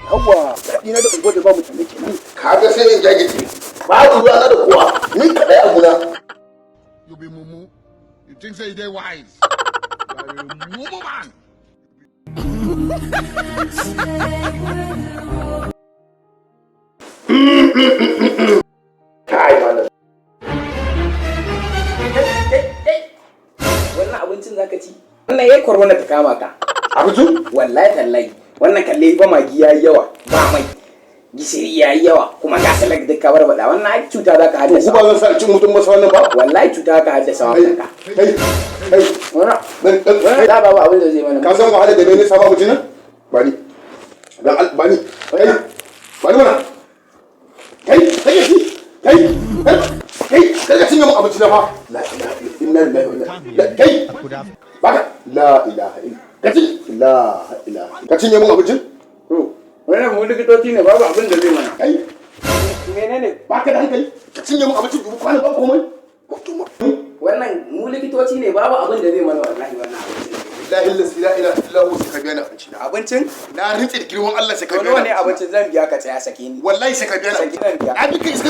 Yawwa, daɗi na da ungo da ba mutane kenan. Kaga sai in jage babu ruwa na da kowa. Ni kadai a guna. You be mumu. You think say they wise. You are a mumu man. Kai malam. Wannan abincin zaka ci? Wannan yayi korona ta kama ka. Abincin? Wallahi tallahi. Wannan kalle ba magi yayi yawa, ba mai. Gishiri yayi yawa, kuma ga salak da ka barbada. Wannan ai cuta zaka haddasa. Ku ba zan sa cin mutum masa wannan ba? Wallahi cuta zaka haddasa wa kanka. Kai. Wannan da ba abin da zai mana. Ka san wahala da ne saba mutum nan? Bani. Dan bani. Kai. Bani mana. Kai ka cinye mu abinci na fa. La ilaha illallah. Kai. Baka. La ilaha illallah. Ka cinye mu abincin? Wannan mu likitoci ne babu abin da zai mana. Kai. Menene? Baka da hankali. Ka cinye mu abincin dubu kwana ba komai. Wannan mu likitoci ne babu abin da zai mana wallahi wannan abincin. La ilaha illallah sai ka biya ni abinci na. Abincin? Na rintse da girman Allah sai ka biya ni. Wani ne abincin zan biya ka tsaya sake ni. Wallahi sai ka biya ni. Na bi ka iska